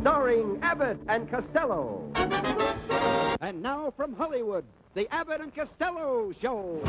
starring Abbott and Costello. And now from Hollywood, the Abbott and Costello Show.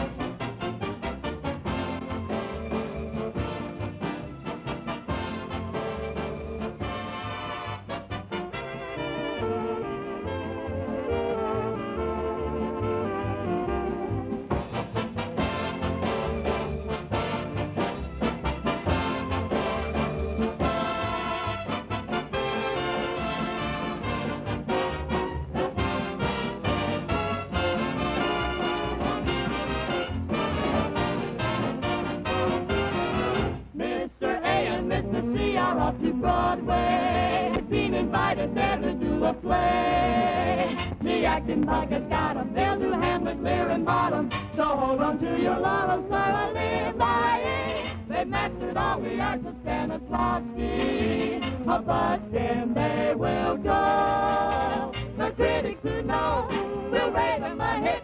Like a scout, they'll do Hamlet, Lear, and Bottom. So hold on to your laurels, for a live dying. They mastered all the arts of Stanislavski. A bustin' they will go. The critics who know will rate them a hit.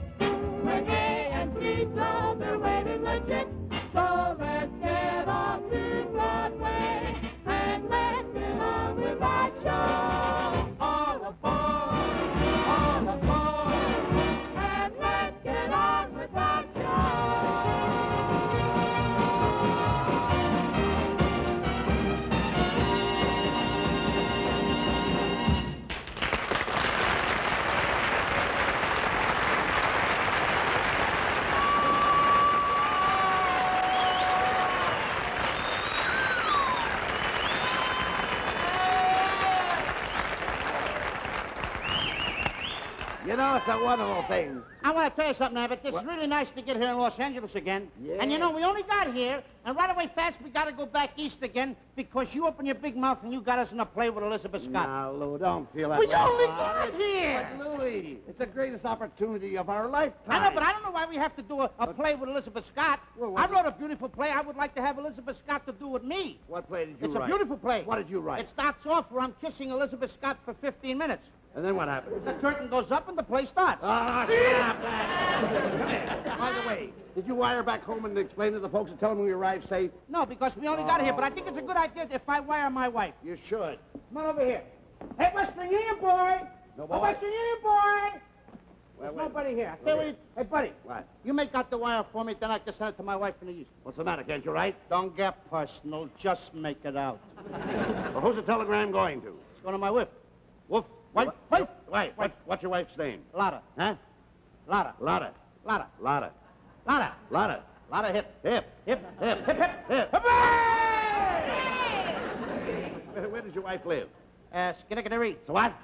When A and C show, they're rated legit. So let's get on to Broadway and let's get on with that show. All aboard, all aboard, and let's get on with that You know, it's a wonderful thing. I want to tell you something, Abbott. It's really nice to get here in Los Angeles again. Yeah. And you know, we only got here, and right away fast we got to go back east again because you opened your big mouth and you got us in a play with Elizabeth Scott. Now, Lou, don't feel that We way. only got here. But, Louie, it's the greatest opportunity of our lifetime. I know, but I don't know why we have to do a play with Elizabeth Scott. Well, I wrote a beautiful play. I would like to have Elizabeth Scott to do with me. What play did you It's write? a beautiful play. What did you write? It starts off where I'm kissing Elizabeth Scott for 15 minutes. And then what happened? The curtain goes up and the play starts. Ah, stop that. Come here. By the way, did you wire back home and explain to the folks and tell them we arrived safe? No, because we only got here, but I think it's a good idea if I wire my wife. You should. Come on over here. Hey, Western Union boy! No Hey, boy? Western Union boy! Well, There's wait. nobody here. Hey, buddy. What? You make out the wire for me, then I can send it to my wife in the east. What's the matter? Can't you write? Don't get personal. Just make it out. Well, who's the telegram going to? It's going to my whip. Woof. Wife. Wait. What's your wife's name? Lotta. Huh? Lotta. Lotta. Lotta. Lotta. Lotta. Lotta. Lotta hip. Hip. Hip. Hip. Hip, hip. Hip. Hooray! Where does your wife live? Skinnickery. So what?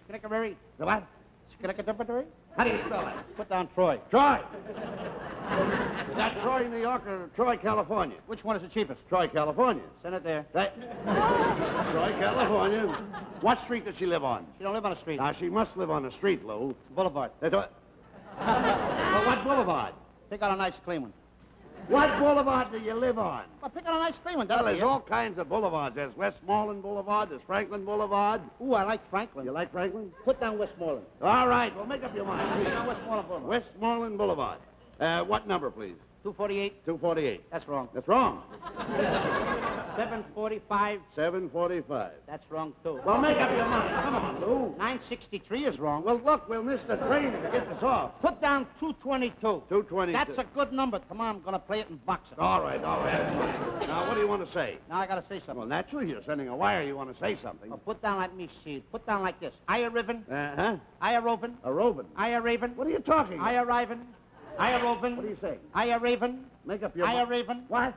Skinnickery. So what? Skinnickery. How do you spell that? Put down Troy. Troy. Is that Troy, New York, or Troy, California? Which one is the cheapest? Troy, California. Send it there. Troy, California. What street does she live on? She don't live on the street. Now, she must live on the street, Lou. Boulevard. That's what? Well, what boulevard? Pick out a nice clean one. What boulevard do you live on? Well, pick out a nice clean one. Well, That'll there's be it. all kinds of boulevards. There's Westmoreland Boulevard, there's Franklin Boulevard. Ooh, I like Franklin. You like Franklin? Put down Westmoreland. All right, well, make up your mind. Put down Westmoreland Boulevard. Westmoreland Boulevard. What number, please? 248. 248. That's wrong. That's wrong. 745. 745. That's wrong, too. Well, make up your mind. Come on, Lou. 963 is wrong. Well, look, we'll miss the train if it gets us off. Put down 222. 222. That's a good number. Come on, I'm going to play it in boxing. All right, all right. Now, what do you want to say? Now I got to say something. Well, naturally, you're sending a wire. You want to say something. Well, put down, let me see. Put down like this. I a riven. Uh-huh. I a rovin. A Robin. I a raven. What are you talking about? I a riven. I a rovin. What are you saying? I a raven. Make up your I a mind. raven. What?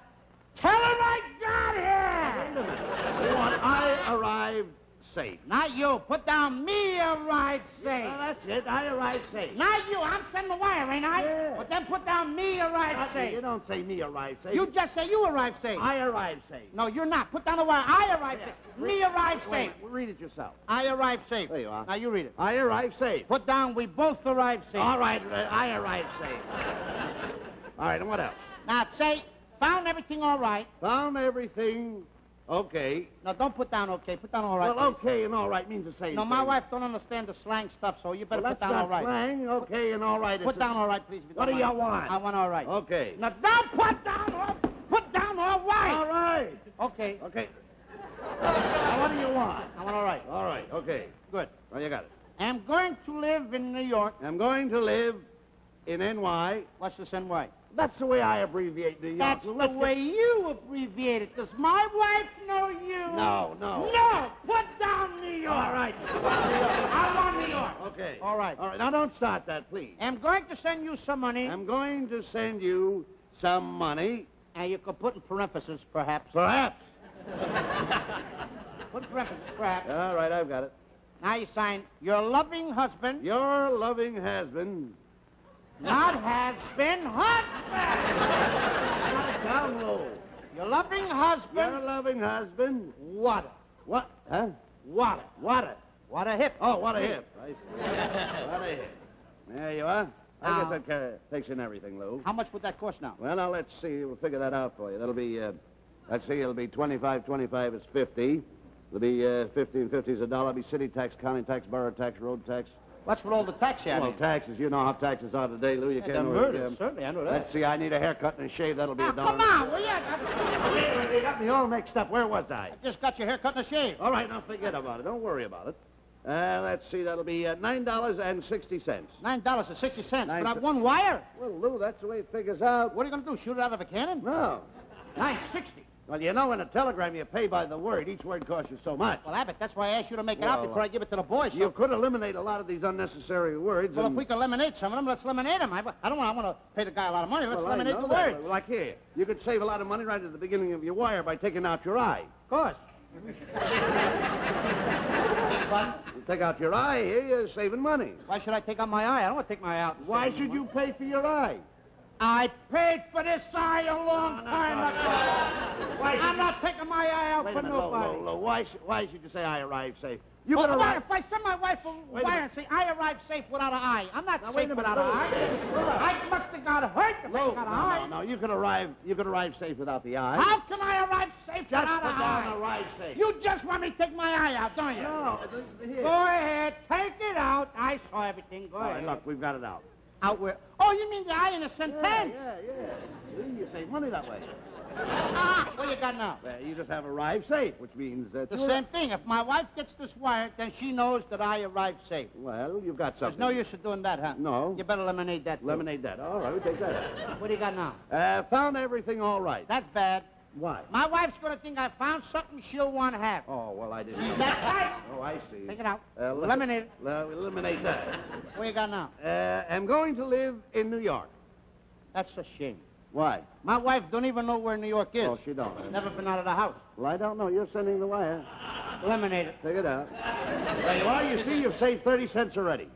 Tell him I got here! Wait a minute. You want I arrived safe. Not you. Put down me arrived safe. Well, that's it. I arrived safe. Not you. I'm sending the wire, ain't I? Yeah. But then put down me arrived You safe. don't say me arrived safe. You just say you arrived safe. I arrived safe. No, you're not. Put down the wire. I arrived safe. Me arrived safe. Wait, read it yourself. I arrived safe. There you are. Now you read it. I arrived safe. Put down we both arrived safe. All right, I arrived safe. All right, and what else? Now say, found everything all right. Found everything okay. No, don't put down okay. Put down all right. Well, please. okay and all right means the same No, thing. my wife don't understand the slang stuff, so you better Well, put that's down all not right. slang. Okay and all right. Put down all right, please. if you What don't do you mind. want? I want all right. Okay. Now don't put down all right. All right. Okay. Okay. Now, what do you want? I want all right. All right, okay. Good. Well, you got it. I'm going to live in New York. I'm going to live in NY. What's this NY? That's the way I abbreviate New York. That's Well, the let's way you abbreviate it. Does my wife know you? No, no. No! Put down New York! All right. I want New York. Okay. All right. All right, now don't start that, please. I'm going to send you some money. I'm going to send you some money. And you could put in parentheses, perhaps. Perhaps. Put in parentheses, perhaps. All right, I've got it. Now you sign, your loving husband. Your loving husband. Not has been husband. Down low. Your loving husband. Your loving husband. Water. What? Huh? Water. Water. What a hip. Oh, what a hip. I see. What a hip. There you are. I Now- guess that takes in everything, Lou. How much would that cost now? Well, now let's see. We'll figure that out for you. That'll be, let's see, it'll be 25 is 50. It'll be 50 and 50 is $1. It'll be city tax, county tax, borough tax, road tax. What's with all the tax here? Well, taxes, you know how taxes are today, Lou. You Yeah, can't they're know murderous, certainly, I know that. Let's see, I need a haircut and a shave. That'll be Now, $1. come on, will you? You got me all mixed up. Where was I? I just got your hair cut and a shave. All right, now forget about it. Don't worry about it. Let's see, that'll be $9.60. $9.60 for Nine that ci- one wire. Well, Lou, that's the way it figures out. What are you going to do, shoot it out of a cannon? No. $9.60. Well, you know, in a telegram, you pay by the word. Each word costs you so much. Well, Abbott, that's why I asked you to make it out Well, before I give it to the boys. You could eliminate a lot of these unnecessary words. Well, if and... we can eliminate some of them, let's eliminate them. I don't want to pay the guy a lot of money. Let's Well, I eliminate know the that. words. Well, like here, you could save a lot of money right at the beginning of your wire by taking out your eye. Of course. You take out your eye here, you're saving money. Why should I take out my eye? I don't want to take my eye out. Why should you pay for your eye? I paid for this eye a long time ago. I'm not taking my eye out Wait for a minute, nobody. Whoa. Why should you say I arrived safe? You Well, could come on, arrive... if I send my wife a Wait a wire minute. and say, I arrived safe without an eye, I'm not Now, wait safe a minute, without an Lou. eye. I must have got hurt if I Lou, got an eye. no, you could arrive safe without the eye. How can I arrive safe Just without put an down eye? arrive safe. You just want me to take my eye out, don't you? No, here. Go ahead, take it out. I saw everything. Go All right, ahead. look, we've got it out. Out where? Oh, you mean the eye in a sentence? Yeah. See, you save money that way. What you got now? Well, you just have arrived safe, which means that... The same thing. If my wife gets this wire, then she knows that I arrived safe. Well, you've got There's something. no use of doing that, huh? No. You better lemonade that. too. Lemonade that. All right, we'll take that. What do you got now? Found everything all right. That's bad. Why? My wife's going to think I found something she'll want to have. Oh, well, I didn't... That's right. Oh, I see. Take it out. Look- Lemonade it. Well, eliminate that. What you got now? I'm going to live in New York. That's a shame. Why? My wife don't even know where New York is. Oh, she don't. Never been out of the house. Well, I don't know. You're sending the wire. Lemonade it. Take it out. There you are. You see, you've saved 30 cents already.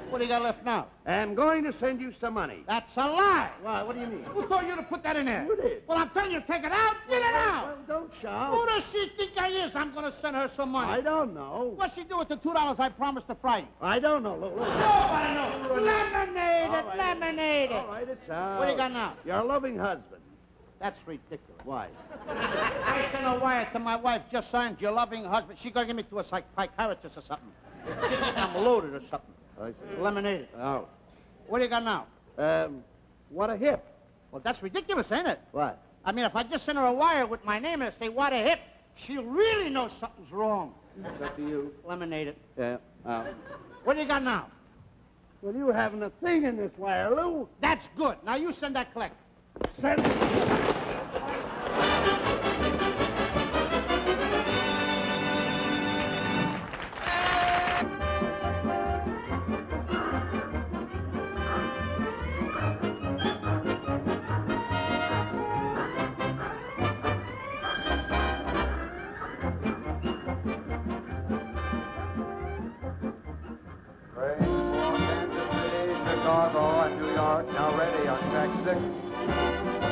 What do you got left now? I'm going to send you some money. That's a lie. Why? What do you mean? Who told you to put that in there? You did. Well, I'm telling you, take it out. Get it out. Well, don't shout. Who does she think I is? I'm going to send her some money. I don't know. What's she do with the $2 I promised her Friday? I don't know. Look. Nobody knows. Lemonade All it, right. lemonade it. All right, it's out. What do you got now? Your loving husband. That's ridiculous. Why? I sent a wire to my wife, just signed your loving husband. She going to give me to a psychiatrist or something. I'm loaded or something. I see. Lemonade it. Oh. What do you got now? What a hip. Well, that's ridiculous, ain't it? What? I mean, if I just send her a wire with my name and say, what a hip, she'll really know something's wrong. It's up to you. Lemonade it. Yeah. What do you got now? Well, you haven't a thing in this wire, Lou. That's good. Now you send that collect. Send it. Train for Kansas City, Chicago, and New York now ready on track 6.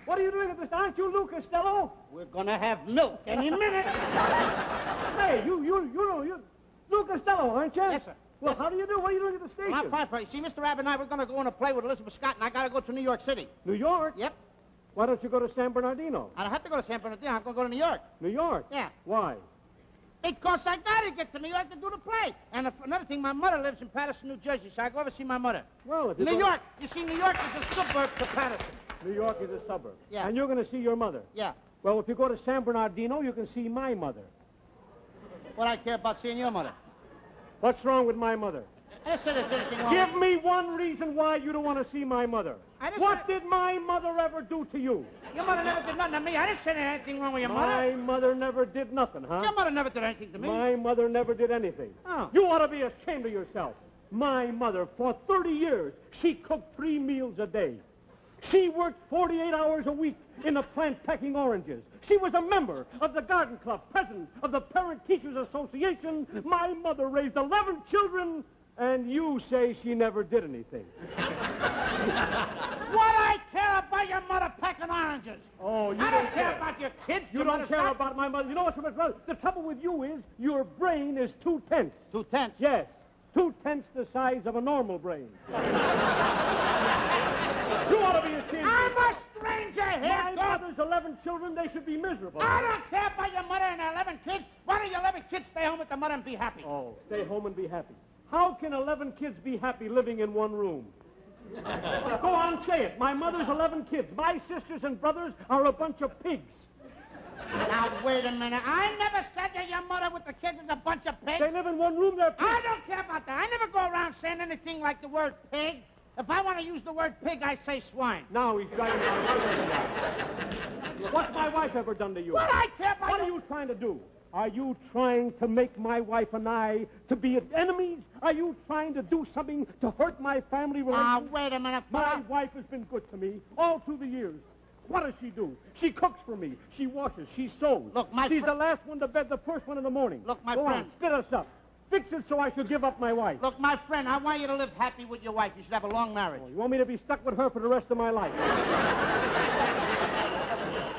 What are you doing at this? Aren't you Lou Costello? We're gonna have milk any minute. Hey, you Lou Costello, aren't you? Yes, sir. Well, how do you do? What are you doing at the station? Well, I'm fine, Frank. See, Mr. Abbott and I, we're gonna go on a play with Elizabeth Scott, and I gotta go to New York City. New York? Yep. Why don't you go to San Bernardino? I don't have to go to San Bernardino. I'm gonna go to New York. New York? Yeah. Why? Because I gotta get to New York to do the play. And another thing, my mother lives in Paterson, New Jersey, so I go over to see my mother. Well, if you New York. You see, New York is a suburb to Paterson. New York is a suburb. Yeah. And you're going to see your mother. Yeah. Well, if you go to San Bernardino, you can see my mother. What I care about seeing your mother? What's wrong with my mother? I didn't say there's anything wrong. Give me one reason why you don't want to see my mother. What did my mother ever do to you? Your mother never did nothing to me. I didn't say there's anything wrong with your mother. My mother never did nothing, huh? Your mother never did anything to me. My mother never did anything. Oh. You ought to be ashamed of yourself. My mother, for 30 years, she cooked 3 meals a day. She worked 48 hours a week in the plant packing oranges. She was a member of the garden club, president of the Parent Teachers Association. My mother raised 11 children, and you say she never did anything. What I care about your mother packing oranges? Oh, you I don't care about your kids. You don't care about my mother. You know what's the matter? The trouble with you is your brain is 2/10. 2/10? Yes, 2/10 the size of a normal brain. You ought to be ashamed. I'm a stranger here. My mother's 11 children. They should be miserable. I don't care about your mother and her 11 kids. Why don't your 11 kids stay home with the mother and be happy? Oh, stay home and be happy. How can 11 kids be happy living in one room? Go on, say it. My mother's 11 kids. My sisters and brothers are a bunch of pigs. Now, wait a minute. I never said that your mother with the kids is a bunch of pigs. They live in one room. They're pigs. I don't care about that. I never go around saying anything like the word pig. If I want to use the word pig, I say swine. Now he's driving my wife. What's my wife ever done to you? What I care about? What are you trying to do? Are you trying to make my wife and I to be enemies? Are you trying to do something to hurt my family relations? Wait a minute. My wife has been good to me all through the years. What does she do? She cooks for me. She washes. She sews. Look, She's the last one to bed, the first one in the morning. Look, my Go friend. on, spit us up. Fix it so I should give up my wife. Look, my friend, I want you to live happy with your wife. You should have a long marriage. Oh, you want me to be stuck with her for the rest of my life?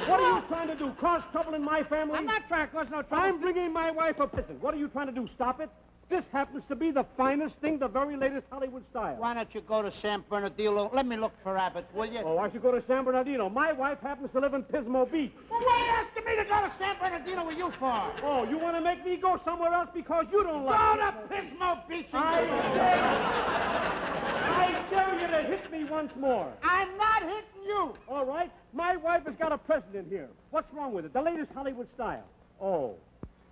What are you trying to do? Cause trouble in my family? I'm not trying to cause no trouble. I'm bringing my wife a present. What are you trying to do? Stop it? This happens to be the finest thing, the very latest Hollywood style. Why don't you go to San Bernardino? Let me look for Abbott, will you? Oh, I should go to San Bernardino. My wife happens to live in Pismo Beach. Well, what are you asking me to go to San Bernardino with you for? Oh, you want to make me go somewhere else because you don't like Go it? to Pismo Beach and I dare you to hit me once more. I'm not hitting you. All right. My wife has got a present in here. What's wrong with it? The latest Hollywood style. Oh.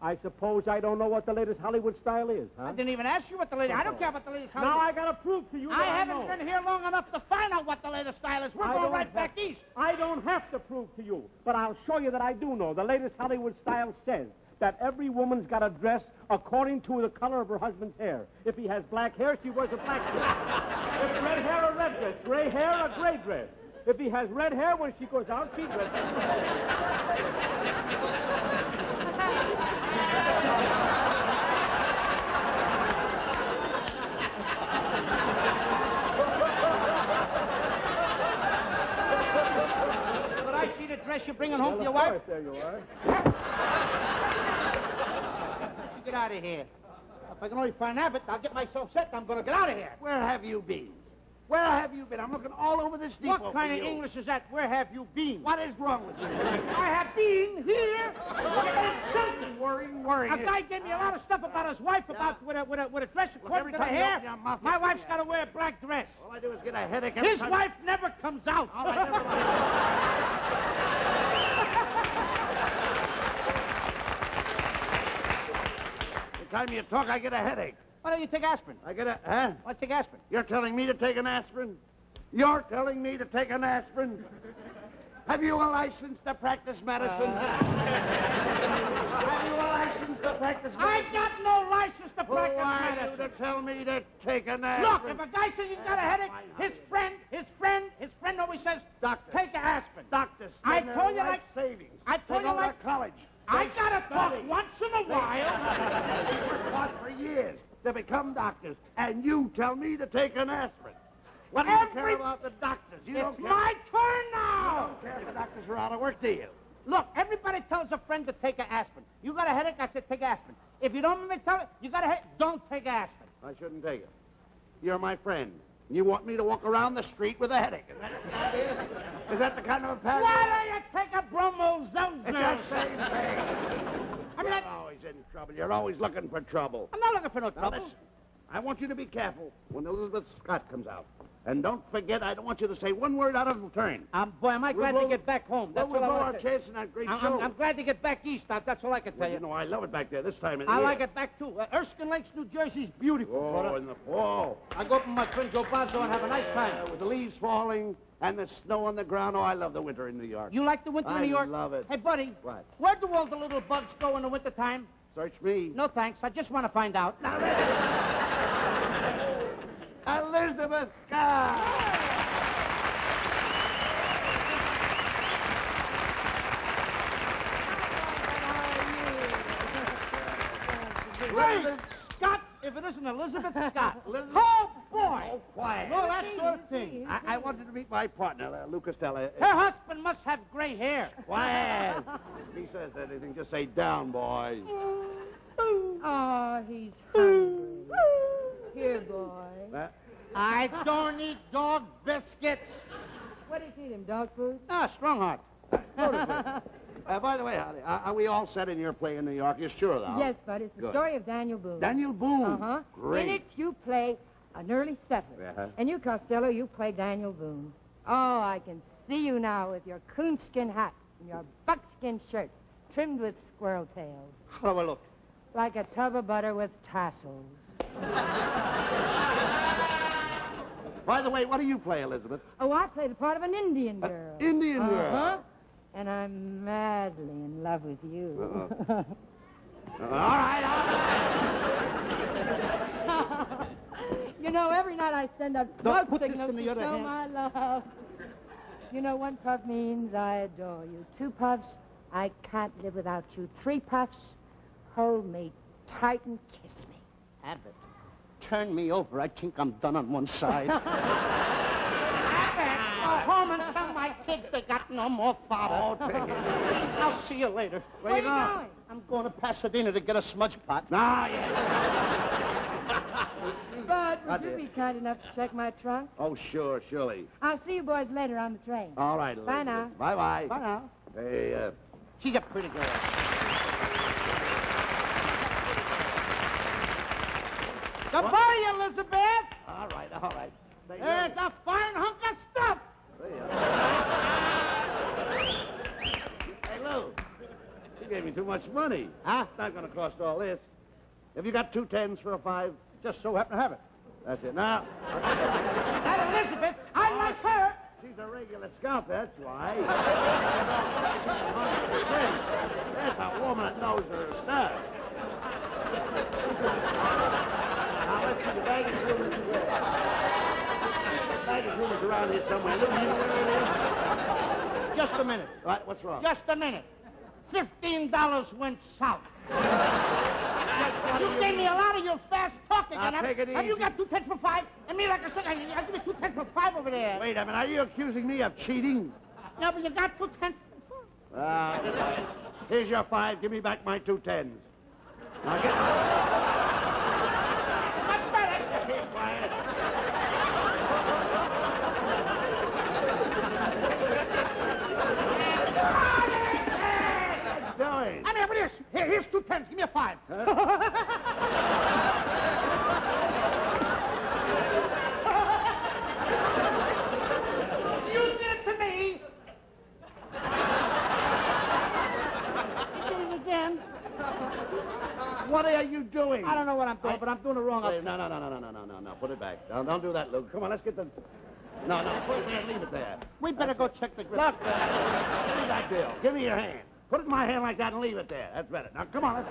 I suppose I don't know what the latest Hollywood style is, huh? I didn't even ask you what the latest... I don't care about the latest Now I gotta prove to you that I I haven't know. been here long enough to find out what the latest style is. We're going right back east. I don't have to prove to you, but I'll show you that I do know. The latest Hollywood style says that every woman's got to dress according to the color of her husband's hair. If he has black hair, she wears a black dress. If red hair, a red dress. Gray hair, a gray dress. If he has red hair, when she goes out, she dresses. But I see the dress you're bringing home to your wife. There you are. You get out of here. If I can only find Abbott, I'll get myself set. I'm going to get out of here. Where have you been? Where have you been? I'm looking all over this depot. What kind of English is that? Where have you been? What is wrong with you? I have been here. Something. Worrying. A guy gave me a lot of stuff about his wife, about with a dress according to the time you hair. open your mouth, My you wife's see got to wear a black dress. All I do is get a headache every His time. wife never comes out. All right, never mind. Every time you talk, I get a headache. Why don't you take aspirin? I get a... Huh? Why take aspirin? You're telling me to take an aspirin? You're telling me to take an aspirin? Have you a license to practice medicine? Have you a license to practice medicine? I got no license to Who practice are medicine. you to tell me to take an Look, aspirin? if a guy says he's got a headache, his friend always says, Doctor. take an aspirin. Doctors I spend their told you life like- savings. I told They you go like- to college. I They gotta talk study. once in a while. They work hard for years to become doctors, and you tell me to take an aspirin. What do you care about the doctors? You don't It's care. my turn You now. don't care if the doctors are out of work, do you? Look, everybody tells a friend to take an aspirin. You got a headache, I said take aspirin. If you don't want me to tell it, you got a headache, don't take aspirin. I shouldn't take it. You're my friend. You want me to walk around the street with a headache. Is that the kind of, is that the kind of a pattern? Why don't you take a bromo It's zozo? the same thing. I mean, You're always in trouble. You're always looking for trouble. I'm not looking for no Now, trouble. listen. I want you to be careful when Elizabeth Scott comes out. And don't forget, I don't want you to say one word out of turn. Boy, am I glad to get back home. That's We'll all I blow want our to say. chance in that great show. I'm glad to get back east. That's all I can tell Well, you. you know, I love it back there this time of the I year. like it back, too. Erskine Lakes, New Jersey's beautiful, Oh, brother. in the fall. I go up with my friend Joe Bozzo and have a nice time. With the leaves falling and the snow on the ground. Oh, I love the winter in New York. You like the winter in New York? I love it. Hey, buddy. What? Where do all the little bugs go in the wintertime? Search me. No, thanks. I just want to find out. Elizabeth Scott! Hey, Scott, if it isn't Elizabeth Scott. Elizabeth- Oh, boy. Oh, quiet. No, that sort of thing. I wanted to meet my partner, Lou Costello. Her husband must have gray hair. Quiet. If he says anything, just say down, boy. Oh, he's hungry. Here, boy. I don't eat dog biscuits. What is he, them dog food? Ah, Strongheart. By the way, honey, are we all set in your play in New York? You're sure, though? Yes, bud. It's the Good. story of Daniel Boone. Daniel Boone. Uh-huh. Great. In it, you play an early settler. Uh-huh. And you, Costello, you play Daniel Boone. Oh, I can see you now with your coonskin hat and your buckskin shirt trimmed with squirrel tails. How do I look? Like a tub of butter with tassels. By the way, what do you play, Elizabeth? Oh, I play the part of an Indian girl. Indian girl. Uh-huh. And I'm madly in love with you. All right. You know, every night I send up Don't smoke put this signals in the to other show hand. my love. You know, 1 puff means I adore you. 2 puffs, I can't live without you. 3 puffs, hold me tight and kiss me. Abbott, turn me over. I think I'm done on one side. Abbott, go home and tell my kids they got no more father. Oh, take it. I'll see you later. Where you going? I'm going to Pasadena to get a smudge pot. Ah, yeah. Bud, would Not you yet. be kind enough to check my trunk? Oh, sure, surely. I'll see you boys later on the train. All right, Elizabeth. Bye now. Bye-bye. Bye now. Hey, She's a pretty girl. Goodbye, Elizabeth. all right, all right. There's a fine hunk of stuff. Hey, Lou, you gave me me too much money. Huh? It's not going to cost all this. Have you got 2 10s for a 5? Just so happen to have it. That's it. Now, That Elizabeth, I like her. she's a regular scout, that's why. That's a woman that knows her stuff. Now, let's see, the baggage room is where? The baggage room is around here somewhere. Little, you know where it is? Just a minute. Right, what's wrong? Just a minute. $15 went south. You gave me a lot of your fast talking. Now, and take it have you easy. got 2 10s for 5? And me, like I said, I'll give you 2 10s for 5 over there. Wait a minute, are you accusing me of cheating? Yeah, but you got 2 10s. Here's your 5. Give me back my 2 10s. Now get Much better. Keep quiet. What's doing? I mean, what is? Here's 2 10s. Give me a 5. You did it to me. You did it again. What are you doing? I don't know what I'm doing, but I'm doing it wrong. Wait, no. Put it back. Don't do that, Luke. Come on, let's get the... No, put it there. Leave it there. We better go check the grip. Look, give me that bill. Give me your hand. Put it in my hand like that and leave it there. That's better. Now, come on, let's...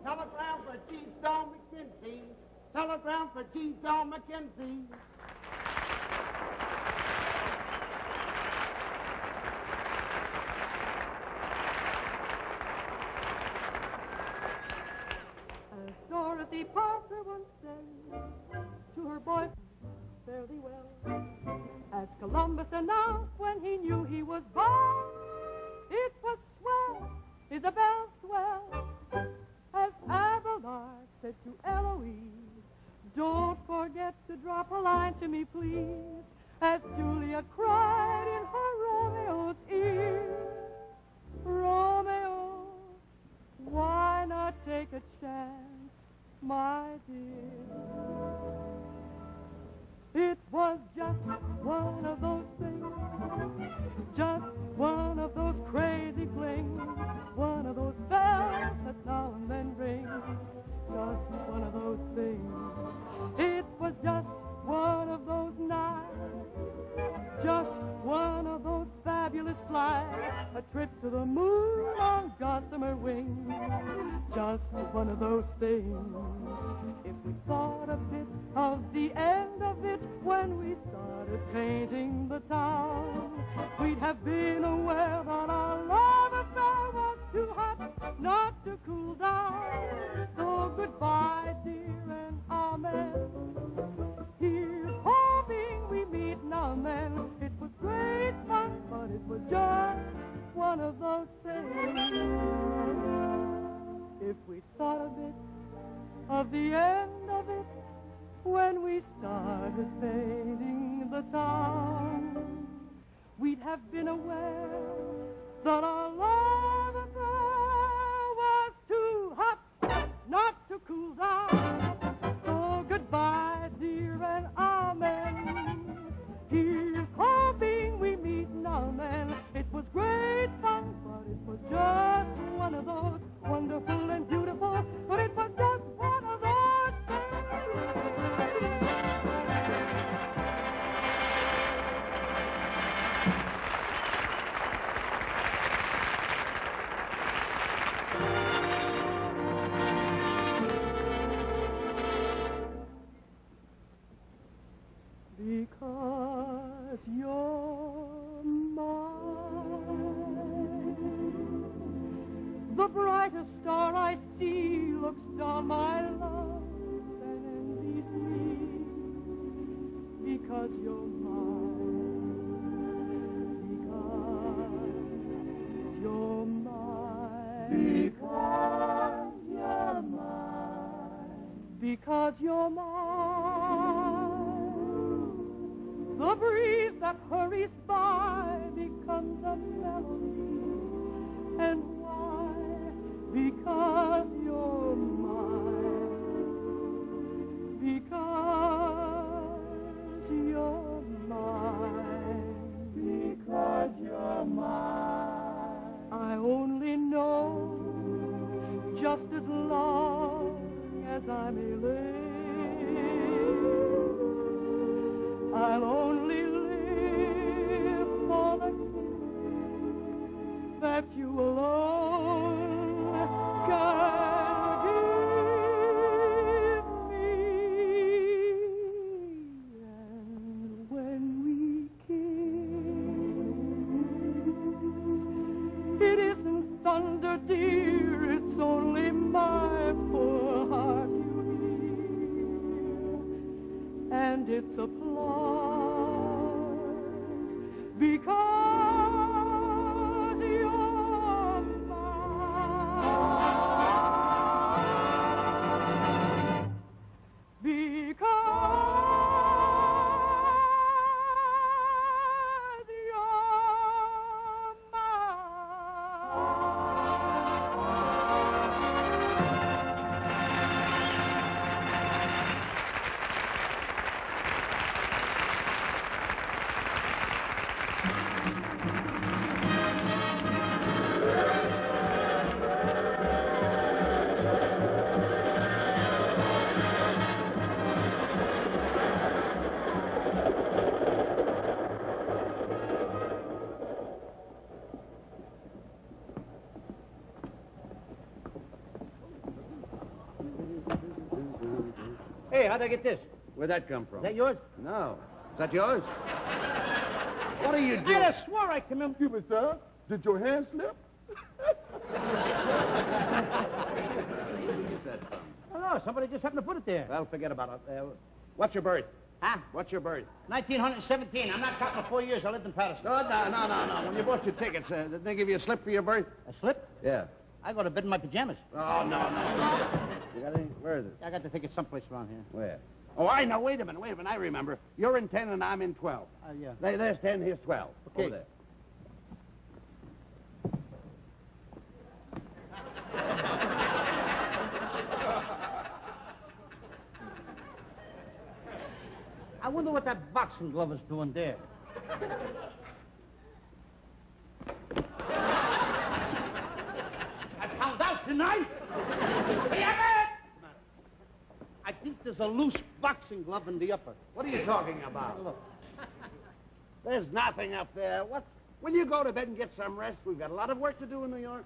Telegram for G. Don McKenzie. Telegram for G. Don McKenzie. As Dorothy Parker once said to her boyfriend, fairly well, as Columbus announced when he knew he was born, it was swell, Isabel swell. As Abelard said to Eloise, don't forget to drop a line to me, please. As Julia cried in her Romeo's ear, Romeo, why not take a chance, my dear? It was just one of those things, just one of those crazy flings, one of those bells that now and then ring, just one of those things. It was just one of those nights, just one of those fabulous flights, a trip to the moon on gossamer wings, just one of those things. If we thought a bit of the end of it when we started painting the town, we'd have been aware that our love affair was too hot not to cool down. So goodbye, dear, and amen. Here's hoping we meet now and then. It was great fun, but it was just one of those things. If we thought a bit of the end of it when we started painting the town, we'd have been aware that our love affair was too hot not to cool down. So goodbye, dear, and amen. Here's hoping we meet now and then. It was great fun, but it was just one of those wonderful and beautiful, but it was just one of those things. Because you're mine. The brightest star I see looks down my love and envies me. Because you're mine. Because you're mine. Because you're mine. Because you're mine. The breeze that hurries by becomes a melody. And why? Because you're mine. Because you're mine. Because you're mine. I only know just as long as I may live, I'll only live for the kiss that you alone can give me. And when we kiss, it isn't thunder, dear, it's only my poor heart you hear. And it's applause because you're mine. Because you're Hey, how'd I get this? Where'd that come from? Is that yours? No. Is that yours? What are you doing? I'd have swore I came in. Excuse me, sir. Did your hand slip? Where's that from? Oh, no, somebody just happened to put it there. Well, forget about it. What's your birth? Huh? What's your birth? 1917. I'm not counting the 4 years I lived in Patterson. No. When you bought your tickets, did they give you a slip for your birth? A slip? Yeah. I go to bed in my pajamas. Oh, no. You got any? Where is it? I got the ticket someplace around here. Where? Oh, I know. Wait a minute. I remember. You're in 10 and I'm in 12. Yeah. There's 10, here's 12. Okay. Over there. I wonder what that boxing glove is doing there. I found out tonight. Hey, Abbott! I think there's a loose boxing glove in the upper. What are you talking about? Look. There's nothing up there. When you go to bed and get some rest, we've got a lot of work to do in New York.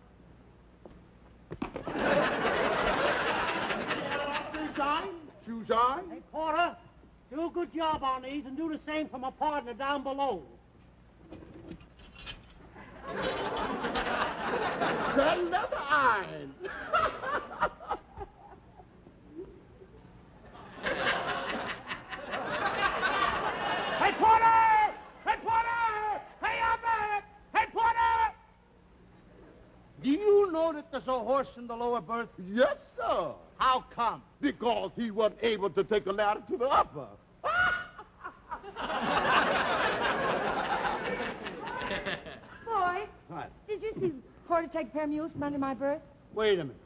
Shoes on? Shoes on? Hey, Porter, do a good job on these and do the same for my partner down below. That leather iron. Hey, Porter! Hey, Porter! Hey, Abbott! Hey, Porter! Do you know that there's a horse in the lower berth? Yes, sir. How come? Because he wasn't able to take a ladder to the upper. Boy, What? did you see Porter take a pair of mules from under my berth? Wait a minute.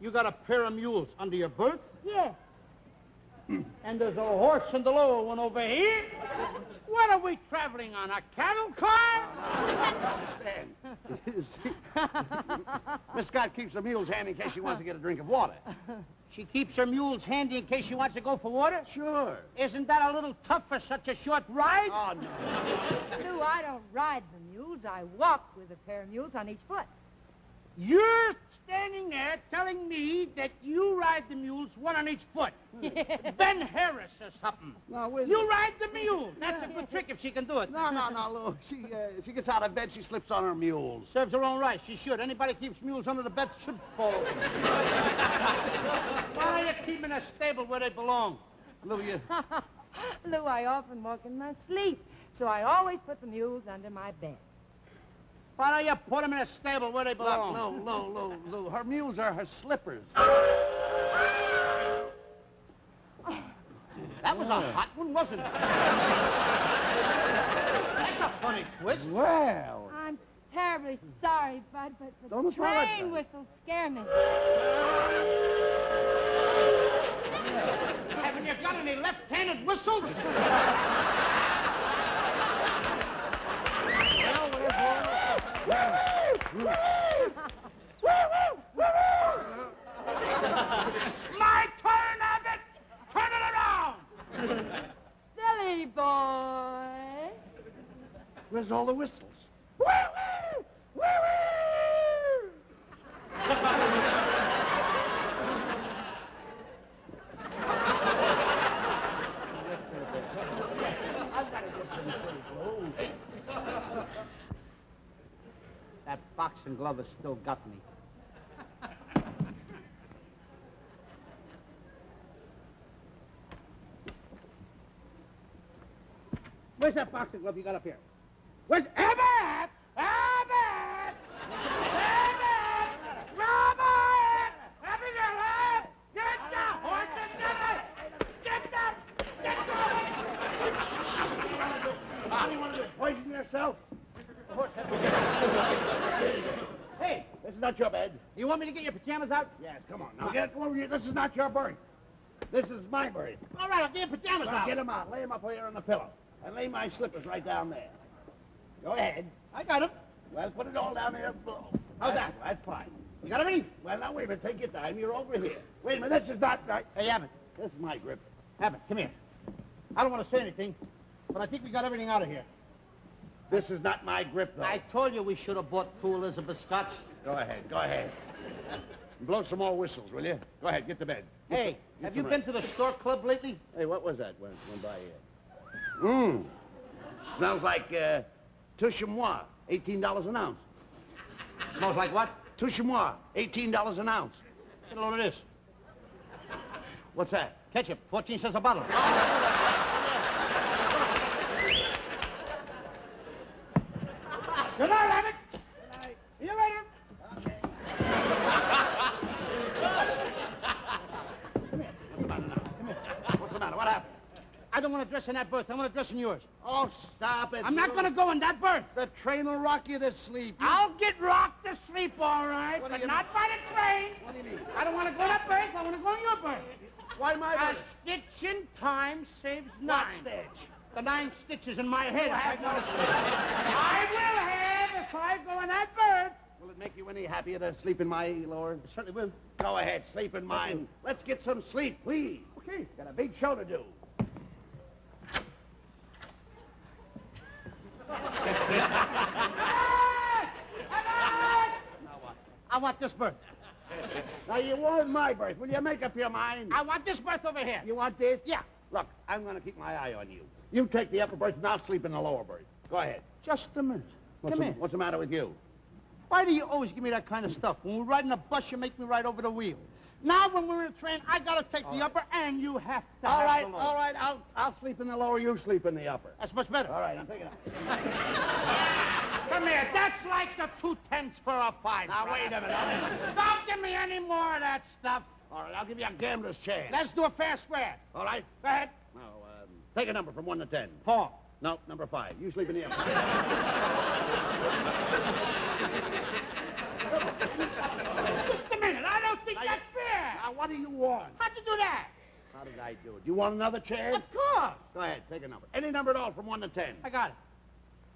You got a pair of mules under your berth? Yes. And there's a horse in the lower one over here? What are we traveling on, a cattle car? Miss Scott keeps the mules handy in case she wants to get a drink of water. She keeps her mules handy in case she wants to go for water? Sure. Isn't that a little tough for such a short ride? Oh, no. Lou, I don't ride the mules. I walk with a pair of mules on each foot. You're standing there telling me that you ride the mules one on each foot. Ben Harris or something. No, wait. You ride the mule. That's a good trick if she can do it. No, Lou. She gets out of bed, she slips on her mules. Serves her own right. She should. Anybody keeps mules under the bed should fall. Why don't you keep them in a stable where they belong? Lou, you... Lou, I often walk in my sleep, so I always put the mules under my bed. Why don't you put them in a stable where they belong? Look, Lou. Her mules are her slippers. That was a hot one, wasn't it? That's a funny twist. Well, I'm terribly sorry, Bud, but the Don't apologize. train whistles scare me. Haven't you got any left-handed whistles? My turn, Abbott! Turn it around! Silly boy. where's all the whistles? That boxing glove has still got me. Where's that boxing glove you got up here? Where's Abbott? Abbott! Abbott! Robert! Abigail! Get the horse and get the... How do you want to do? Poison yourself? Hey, This is not your bed. you want me to get your pajamas out? Yes, come on. Now get it over here. This is not your berth. This is my berth. All right, I'll get your pajamas Now out. get them out. Lay them up here on the pillow. And lay my slippers right down there. Go ahead. I got them. Well, put it all down there below. How's that? That's fine. You got everything? Well, now, wait a minute. Take your time. You're over here. Wait a minute. This is not right. Hey, Abbott. This is my grip. Abbott, come here. I don't want to say anything, but I think we got everything out of here. This is not my grip, though. I told you we should have bought 2 Elizabeth Scotts. Go ahead. Go ahead. Blow some more whistles, will you? Go ahead. Get to bed. Hey, have you been to the Stork Club lately? Hey, what was that went by here? Smells like Touche-moi, $18 an ounce. Smells like what? Touche-moi, $18 an ounce. Get a load of this. What's that? Ketchup, 14 cents a bottle. Good night, Abbott. Good night. See you later. What's the matter? What happened? I don't want to dress in that berth. I want to dress in yours. Oh, stop it. I'm not going to go in that berth. The train will rock you to sleep. I'll get rocked to sleep, all right, What do but you not by the train. What do you mean? I don't want to go in that berth. I want to go in your berth. Why my A stitch in time saves 9. What stitch? The 9 stitches in my head. I will have if I go in that berth. Will it make you any happier to sleep in my lower? It certainly will. Go ahead, sleep in mine. Let's get some sleep, please. Okay. Got a big show to do. I want this berth. Now, you want my berth. Will you make up your mind? I want this berth over here. You want this? Yeah. Look, I'm going to keep my eye on you. You take the upper berth, and I'll sleep in the lower berth. Go ahead. Just a minute. Come here. What's the matter with you? Why do you always give me that kind of stuff? When we're riding a bus, you make me ride over the wheel. Now, when we're in a train, I got to take the upper, and you have to All have right, the lower. all right. I'll sleep in the lower. You sleep in the upper. That's much better. All right, I'm picking up. Come here. That's like the 2 tenths for a 5. Now, wait a minute. Don't give me any more of that stuff. All right, I'll give you a gambler's chance. Let's do a fair square. All right? Go ahead. Now, take a number from 1 to 10. 4. No, number 5. You sleep in the upper. Just a minute. I don't think that's fair. Now, what do you want? How'd you do that? How did I do it? You want another chance? Of course. Go ahead, take a number. Any number at all from 1 to 10. I got it.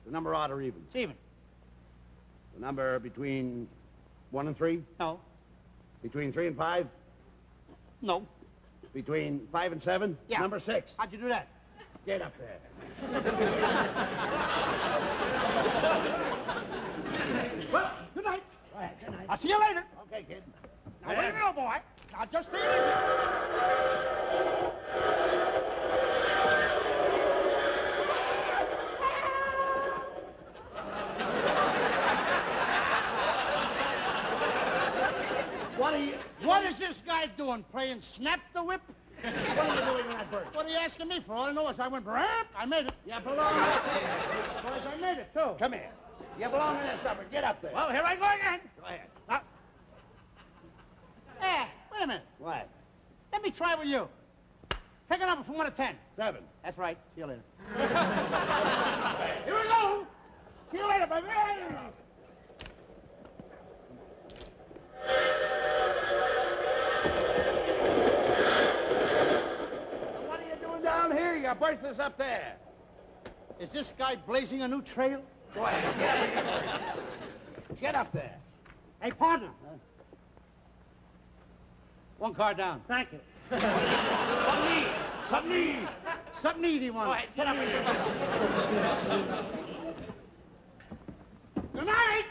The number odd or even. It's even. The number between 1 and 3. No. Between 3 and 5. No. Between 5 and 7. Yeah. Number 6. How'd you do that? Get up there. Well, good night. Go ahead, good night. I'll see you later. Okay, kid. Now, wait a minute, boy. Now, just take it easy. What is this guy doing? Playing Snap the Whip? What are you doing in that bird? What are you asking me for? All I know is I went, brap, I made it. You belong in this Boys, I made it, too. Come here. You belong in this upper. Get up there. Well, here I go again. Go ahead. Hey, wait a minute. What? Let me try with you. Take a number from 1 to 10. 7. That's right. See you later. Here we go. See you later, baby. What are you doing down here? You burst us up there. Is this guy blazing a new trail? Go ahead. Get up there. Hey, partner. One car down. Thank you. Something easy one. Go ahead, get up here. Good night.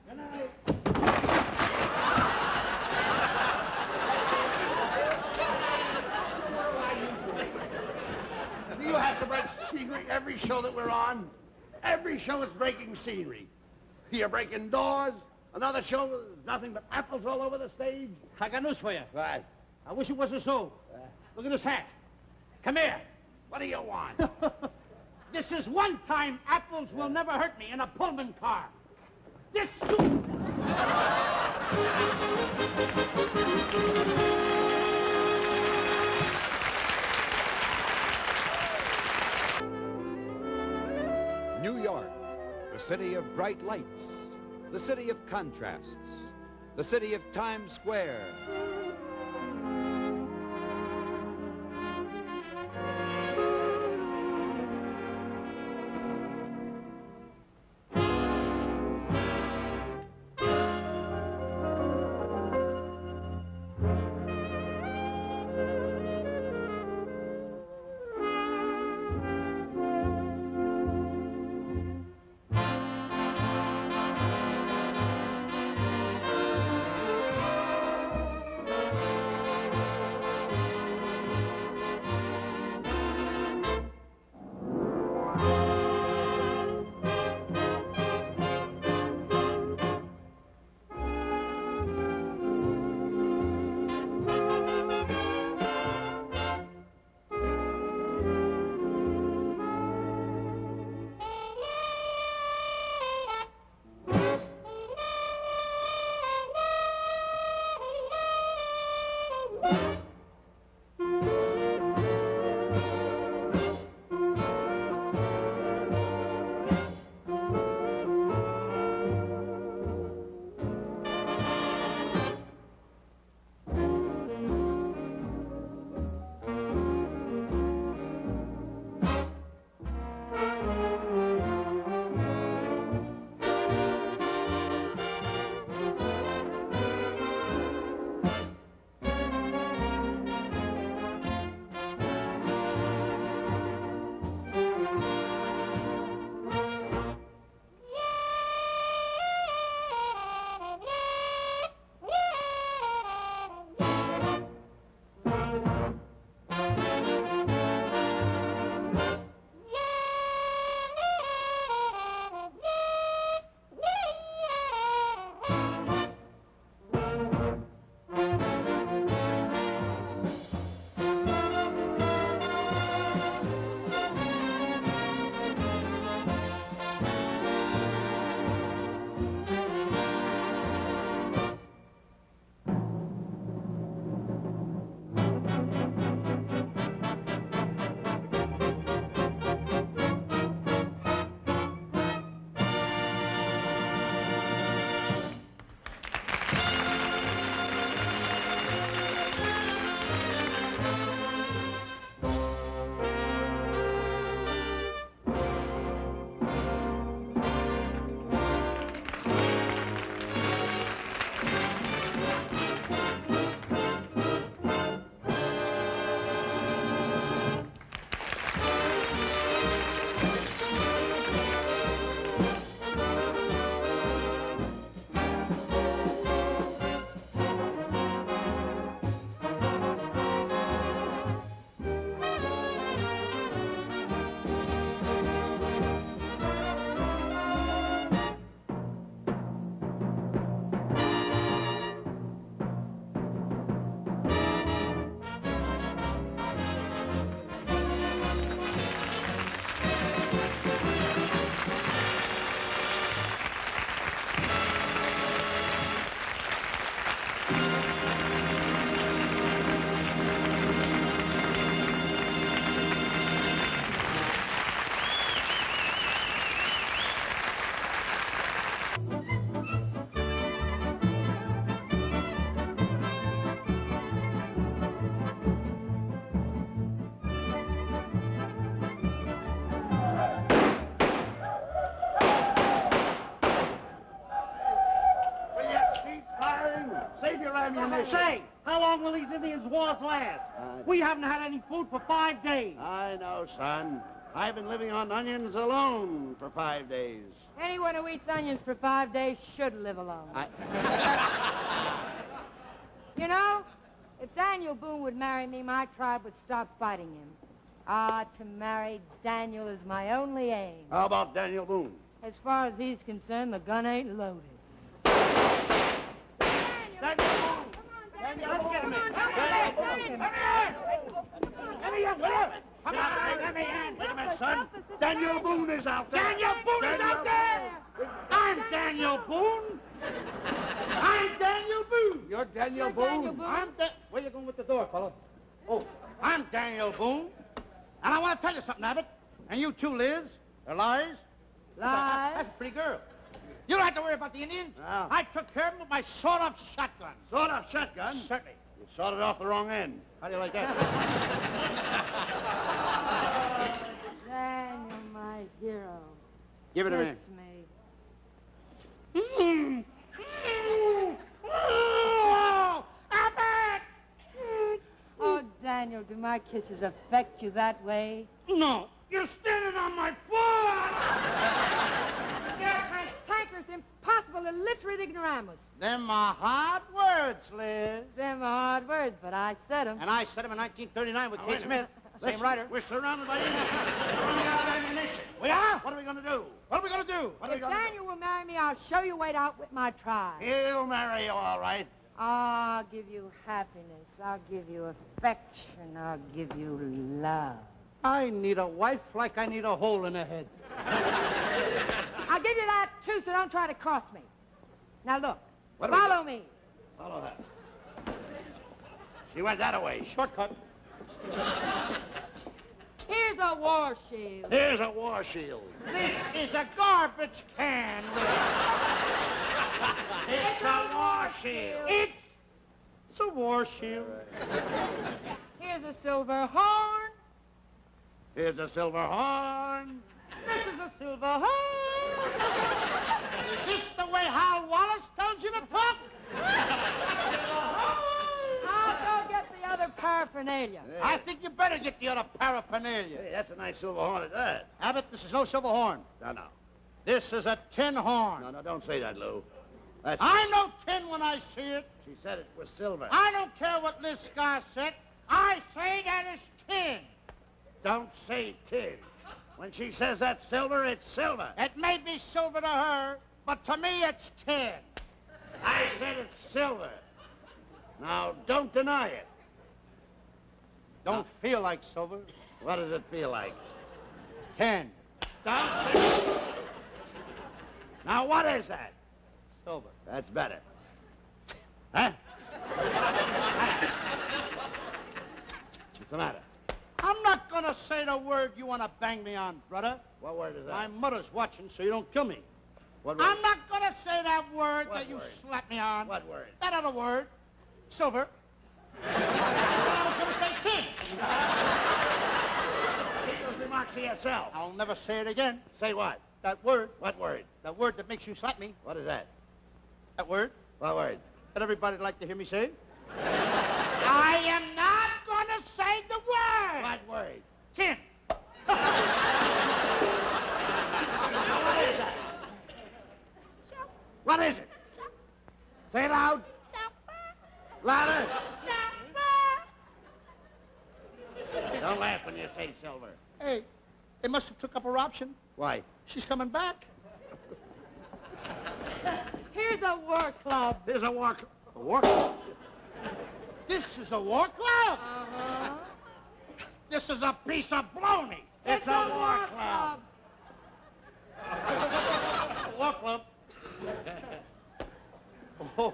Good night. Do you have to break scenery every show that we're on? Every show is breaking scenery. You're breaking doors. Another show, there's nothing but apples all over the stage. I got news for you. Right. I wish it wasn't so. Look at this hat. Come here. What do you want? This is one time apples will never hurt me in a Pullman car. This suit. New York, the city of bright lights, the city of contrasts, the city of Times Square. ammunition. Say, how long will these Indians' wars last? We haven't had any food for 5 days. I know, son. I've been living on onions alone for 5 days. Anyone who eats onions for 5 days should live alone. You know, if Daniel Boone would marry me, my tribe would stop fighting him. Ah, to marry Daniel is my only aim. How about Daniel Boone? As far as he's concerned, the gun ain't loaded. Daniel Boone! Let's get him in. Come on, let me in. Wait a minute, son. Daniel Boone is out there. Daniel Boone is out there! I'm Daniel Boone. I'm Daniel Boone. You're Daniel You're Daniel Boone? Boone? Where you going with the door, fella? Oh, I'm Daniel Boone. And I want to tell you something, Abbott. And you too, Liz. They're lies. Lies? That's a pretty girl. You don't have to worry about the Indians. No. I took care of them with my sawed-off shotgun. Sawed-off shotgun? Certainly. You sawed it off the wrong end. How do you like that? Daniel, my hero. Give it to me. Kiss me. Oh, Abbott! Oh, Daniel, do my kisses affect you that way? No, you're standing on my foot! They're cantankerous, impossible, illiterate ignoramus. Them are hard words, Liz. Them are hard words, but I said them. And I said them in 1939 with Now, Kate wait a Smith. minute. Same Listen, writer. We're surrounded by Indians. We're running out of ammunition. We are? What are we going to do? What are we going to do? What are we If going to do? Daniel will marry me, I'll show you a way out with my tribe. He'll marry you, all right. I'll give you happiness. I'll give you affection. I'll give you love. I need a wife like I need a hole in the head. I'll give you that, too, so don't try to cross me. Now, look. What do we Follow me. Follow her. She went that way. Shortcut. Here's a war shield. Here's a war shield. This is a garbage can, Liz. It's a war shield. It's a war shield. Here's a silver horn. Here's a silver horn. This is a silver horn. Is this the way Hal Wallace tells you to talk? I'll go get the other paraphernalia. I think you better get the other paraphernalia. Hey, that's a nice silver horn at that. Abbott, this is no silver horn. No. This is a tin horn. No, don't say that, Lou. That's... I know tin when I see it. She said it was silver. I don't care what Liz Scar said. I say that is tin. Don't say tin. When she says that's silver, it's silver. It may be silver to her, but to me it's tin. I said it's silver. Now, don't deny it. Don't feel like silver. What does it feel like? Tin. Don't say... Now, what is that? Silver. That's better. Huh? What's the matter? I'm not going to say the word you want to bang me on, brother. What word is that? My mother's watching, so you don't kill me. What word? I'm not going to say that word What that you word? slap me on. What word? That other word. Silver. I was going to say tin. Keep those remarks to yourself. I'll never say it again. Say what? That word. What word? That word that makes you slap me. What is that? That word What word? that everybody'd like to hear me say. I am not going to say the word. What word? Tin. What is that? What is it? Say it loud. Louder. Don't laugh when you say silver. Hey, they must have took up her option. Why? She's coming back. Here's a war club. There's a war... A war club? This is a war club. Uh-huh. This is a piece of baloney. It's a war club. A war club. Oh.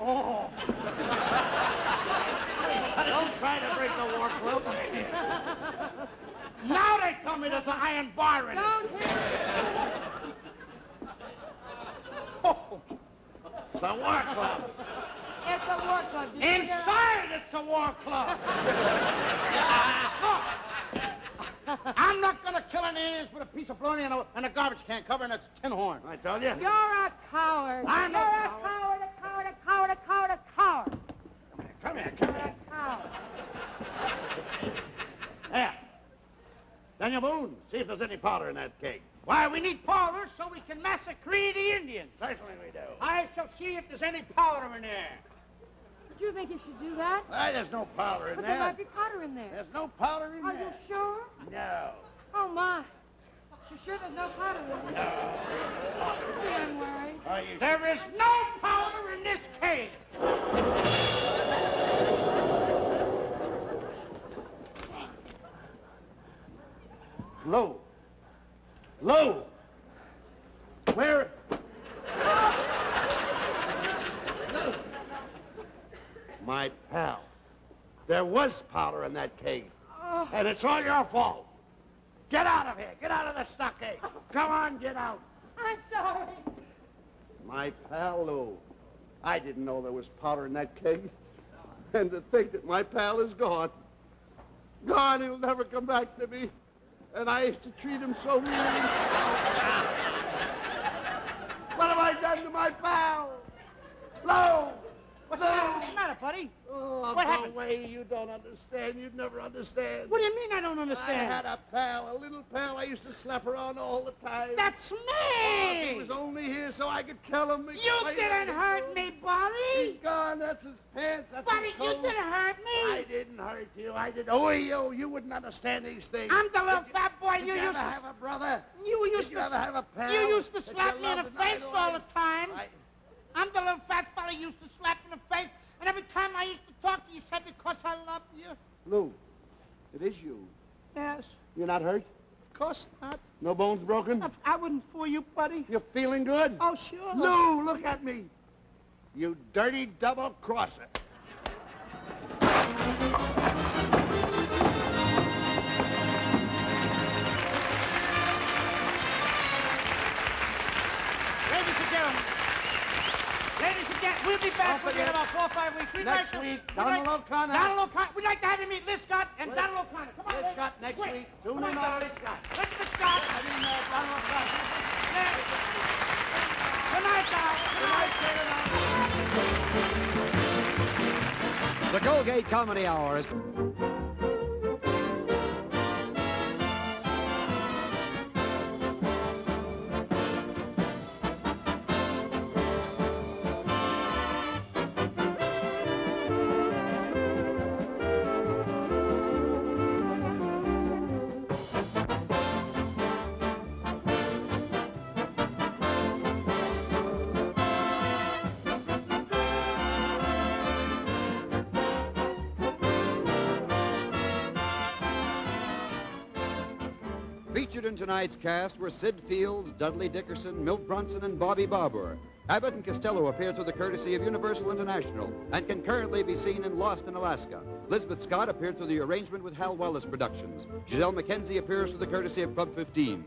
Oh. Don't try to break the war club. Now they tell me there's an iron bar in it. Don't hit me. Oh. It's a war club. It's a war club. You figure- Inside, it's a war club. I'm not going to kill any Indians with a piece of bologna and a garbage can cover and a tin horn. I told you. You're a coward. I'm You're a a coward, a coward, a coward, a coward, a coward. Come here. A coward. There. Daniel Boone, see if there's any powder in that keg. Why, we need powder so we can massacre the Indians. Certainly we do. I shall see if there's any powder in there. Do you think you should do that? Why, there's no powder in But there. there might be powder in there. There's no powder in Are there. you sure? No. Oh, my. You sure there's no powder in there? No. Don't worry. Are you There is no powder in this cage. Low. Low. Where? My pal. There was powder in that keg. Oh. And it's all your fault. Get out of here. Get out of the stockade. Come on, get out. I'm sorry. My pal, Lou. I didn't know there was powder in that keg. And to think that my pal is gone. Gone, he'll never come back to me. And I used to treat him so mean. What have I done to my pal? Lou! What's the matter, buddy? Oh, What go happened? away. You don't understand. You'd never understand. What do you mean I don't I understand? had a pal, a little pal I used to slap around all the time. That's me! He was only here so I could tell him. You didn't hurt me, He's buddy! gone. That's his pants. That's Buddy, his you coat. didn't hurt I me! didn't hurt you. I didn't. Oh, you wouldn't understand these things. I'm the little Did fat boy Did you you used ever to... have a brother? You Did used you ever have a pal? You used to that slap you me in the loved and face all idolized? the time. I'm the little fat fella you used to slap in the face, and every time I used to talk to you, you said because I love you. Lou, it is you. Yes, You're not hurt? of course not. No bones broken? I wouldn't fool you, buddy. You're feeling good? Oh, sure. Lou, look at me. You dirty double-crosser. Ladies and gentlemen, we'll be back within about 4 or 5 weeks. Next week, Donald O'Connor. Donald O'Connor. We'd like to have you meet Liz Scott and Donald O'Connor. Come on, Liz Liz. Scott next Quick. week. Tune Come in on, on Liz Scott. Liz Scott. Donald O'Connor. Liz. Good night, Donald. The Colgate Comedy Hour is... Featured in tonight's cast were Sid Fields, Dudley Dickerson, Milt Brunson, and Bobby Barbour. Abbott and Costello appear through the courtesy of Universal International and can currently be seen in Lost in Alaska. Lizabeth Scott appeared through the arrangement with Hal Wallace Productions. Giselle McKenzie appears through the courtesy of Club 15.